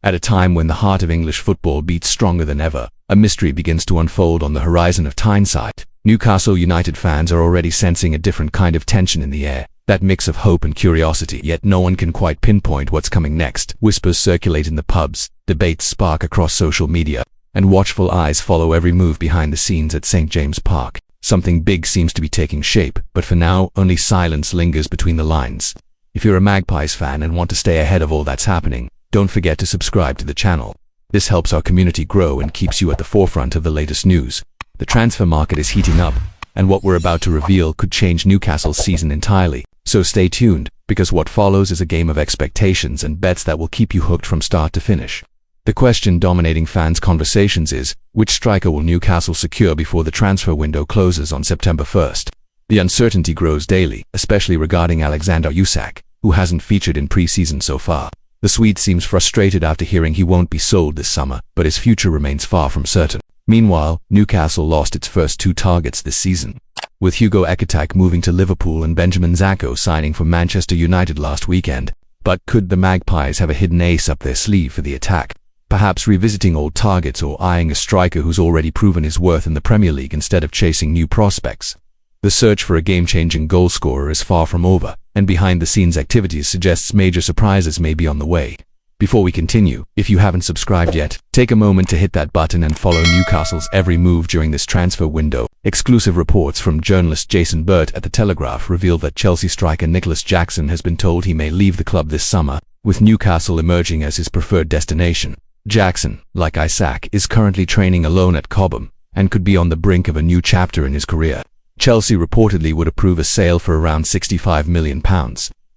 At a time when the heart of English football beats stronger than ever, a mystery begins to unfold on the horizon of Tyneside. Newcastle United fans are already sensing a different kind of tension in the air, that mix of hope and curiosity, yet no one can quite pinpoint what's coming next. Whispers circulate in the pubs, debates spark across social media, and watchful eyes follow every move behind the scenes at St. James Park. Something big seems to be taking shape, but for now, only silence lingers between the lines. If you're a Magpies fan and want to stay ahead of all that's happening, don't forget to subscribe to the channel. This helps our community grow and keeps you at the forefront of the latest news. The transfer market is heating up, and what we're about to reveal could change Newcastle's season entirely. So stay tuned, because what follows is a game of expectations and bets that will keep you hooked from start to finish. The question dominating fans' conversations is, which striker will Newcastle secure before the transfer window closes on September 1st? The uncertainty grows daily, especially regarding Alexander Isak, who hasn't featured in pre-season so far. The Swede seems frustrated after hearing he won't be sold this summer, but his future remains far from certain. Meanwhile, Newcastle lost its first 2 targets this season, with Hugo Ekitike moving to Liverpool and Benjamin Zacco signing for Manchester United last weekend. But could the Magpies have a hidden ace up their sleeve for the attack? Perhaps revisiting old targets or eyeing a striker who's already proven his worth in the Premier League instead of chasing new prospects. The search for a game-changing goalscorer is far from over, and behind-the-scenes activities suggests major surprises may be on the way. Before we continue, if you haven't subscribed yet, take a moment to hit that button and follow Newcastle's every move during this transfer window. Exclusive reports from journalist Jason Burt at The Telegraph reveal that Chelsea striker Nicolas Jackson has been told he may leave the club this summer, with Newcastle emerging as his preferred destination. Jackson, like Isak, is currently training alone at Cobham, and could be on the brink of a new chapter in his career. Chelsea reportedly would approve a sale for around £65 million.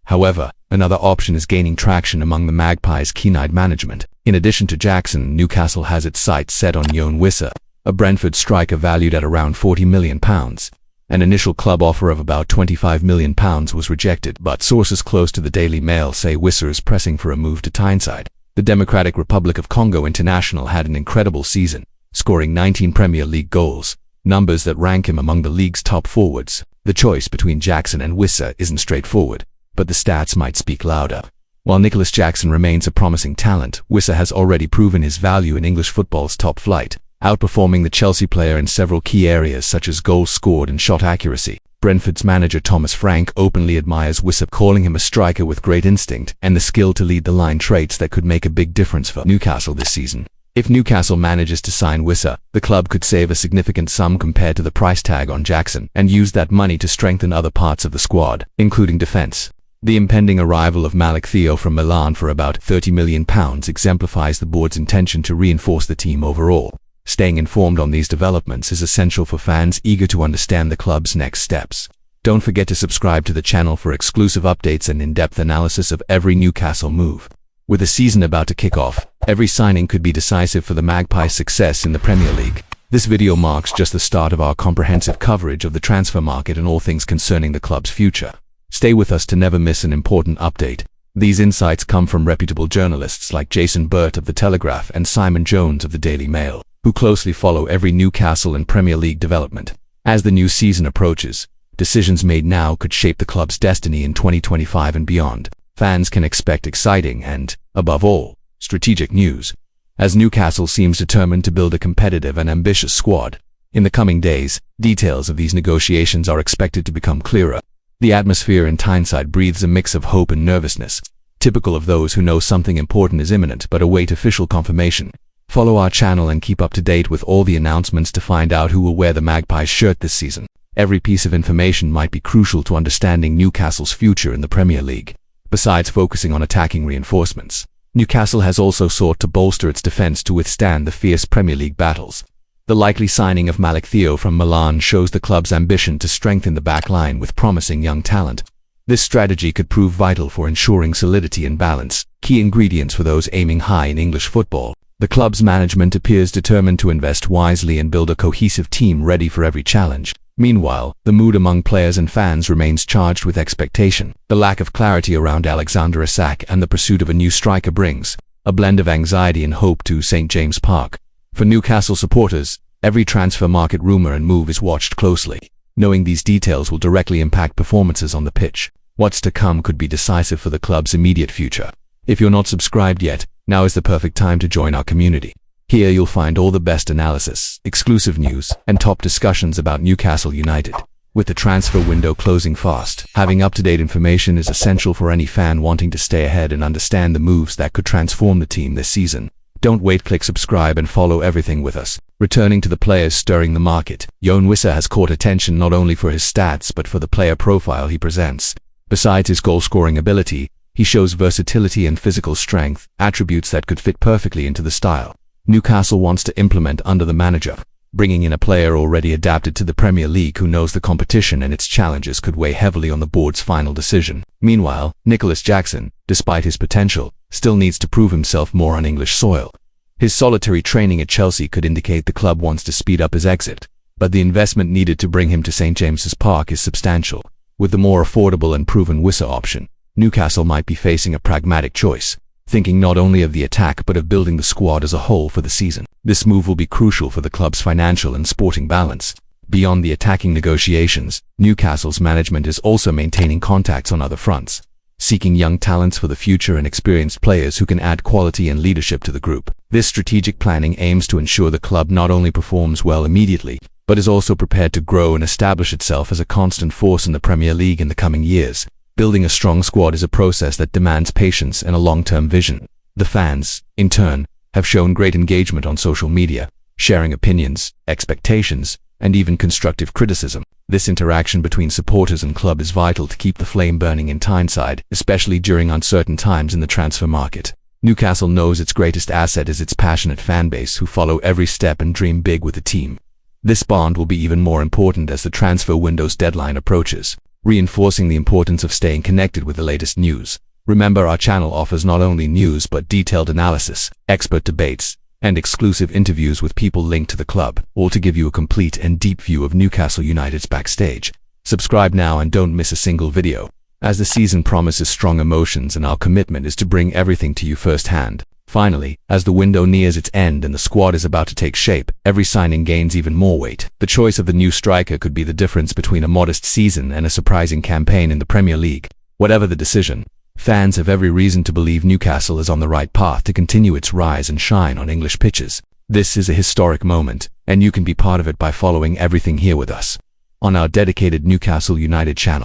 However, another option is gaining traction among the Magpies' keen-eyed management. In addition to Jackson, Newcastle has its sights set on Whissa, a Brentford striker valued at around £40 million. An initial club offer of about £25 million was rejected, but sources close to the Daily Mail say Whissa is pressing for a move to Tyneside. The Democratic Republic of Congo international had an incredible season, scoring 19 Premier League goals, numbers that rank him among the league's top forwards. The choice between Jackson and Whissa isn't straightforward, but the stats might speak louder. While Nicolas Jackson remains a promising talent, Whissa has already proven his value in English football's top flight, outperforming the Chelsea player in several key areas such as goals scored and shot accuracy. Brentford's manager Thomas Frank openly admires Whissa, calling him a striker with great instinct and the skill to lead the line, traits that could make a big difference for Newcastle this season. If Newcastle manages to sign Whissa, the club could save a significant sum compared to the price tag on Jackson and use that money to strengthen other parts of the squad, including defense. The impending arrival of Malik Theo from Milan for about £30 million exemplifies the board's intention to reinforce the team overall. Staying informed on these developments is essential for fans eager to understand the club's next steps. Don't forget to subscribe to the channel for exclusive updates and in-depth analysis of every Newcastle move. With the season about to kick off, every signing could be decisive for the Magpies' success in the Premier League. This video marks just the start of our comprehensive coverage of the transfer market and all things concerning the club's future. Stay with us to never miss an important update. These insights come from reputable journalists like Jason Burt of The Telegraph and Simon Jones of the Daily Mail, who closely follow every Newcastle and Premier League development. As the new season approaches, decisions made now could shape the club's destiny in 2025 and beyond. Fans can expect exciting and, above all, strategic news, as Newcastle seems determined to build a competitive and ambitious squad. In the coming days, details of these negotiations are expected to become clearer. The atmosphere in Tyneside breathes a mix of hope and nervousness, typical of those who know something important is imminent but await official confirmation. Follow our channel and keep up to date with all the announcements to find out who will wear the Magpies shirt this season. Every piece of information might be crucial to understanding Newcastle's future in the Premier League. Besides focusing on attacking reinforcements, Newcastle has also sought to bolster its defense to withstand the fierce Premier League battles. The likely signing of Malik Theo from Milan shows the club's ambition to strengthen the back line with promising young talent. This strategy could prove vital for ensuring solidity and balance, key ingredients for those aiming high in English football. The club's management appears determined to invest wisely and build a cohesive team ready for every challenge. Meanwhile, the mood among players and fans remains charged with expectation. The lack of clarity around Alexander Isak and the pursuit of a new striker brings a blend of anxiety and hope to St. James Park. For Newcastle supporters, every transfer market rumour and move is watched closely. Knowing these details will directly impact performances on the pitch. What's to come could be decisive for the club's immediate future. If you're not subscribed yet, Now is the perfect time to join our community. Here you'll find all the best analysis, exclusive news, and top discussions about Newcastle United. With the transfer window closing fast, having up-to-date information is essential for any fan wanting to stay ahead and understand the moves that could transform the team this season. Don't wait, click subscribe and follow everything with us. Returning to the players stirring the market, Whissa has caught attention not only for his stats but for the player profile he presents. Besides his goal-scoring ability, he shows versatility and physical strength, attributes that could fit perfectly into the style Newcastle wants to implement under the manager. Bringing in a player already adapted to the Premier League who knows the competition and its challenges could weigh heavily on the board's final decision. Meanwhile, Nicolas Jackson, despite his potential, still needs to prove himself more on English soil. His solitary training at Chelsea could indicate the club wants to speed up his exit, but the investment needed to bring him to St James's Park is substantial. With the more affordable and proven Whissa option, Newcastle might be facing a pragmatic choice, thinking not only of the attack but of building the squad as a whole for the season. This move will be crucial for the club's financial and sporting balance. Beyond the attacking negotiations, Newcastle's management is also maintaining contacts on other fronts, seeking young talents for the future and experienced players who can add quality and leadership to the group. This strategic planning aims to ensure the club not only performs well immediately, but is also prepared to grow and establish itself as a constant force in the Premier League in the coming years. Building a strong squad is a process that demands patience and a long-term vision. The fans, in turn, have shown great engagement on social media, sharing opinions, expectations, and even constructive criticism. This interaction between supporters and club is vital to keep the flame burning in Tyneside, especially during uncertain times in the transfer market. Newcastle knows its greatest asset is its passionate fan base who follow every step and dream big with the team. This bond will be even more important as the transfer window's deadline approaches, reinforcing the importance of staying connected with the latest news. Remember, our channel offers not only news but detailed analysis, expert debates, and exclusive interviews with people linked to the club, all to give you a complete and deep view of Newcastle United's backstage. Subscribe now and don't miss a single video, as the season promises strong emotions and our commitment is to bring everything to you firsthand. Finally, as the window nears its end and the squad is about to take shape, every signing gains even more weight. The choice of the new striker could be the difference between a modest season and a surprising campaign in the Premier League. Whatever the decision, fans have every reason to believe Newcastle is on the right path to continue its rise and shine on English pitches. This is a historic moment, and you can be part of it by following everything here with us on our dedicated Newcastle United channel.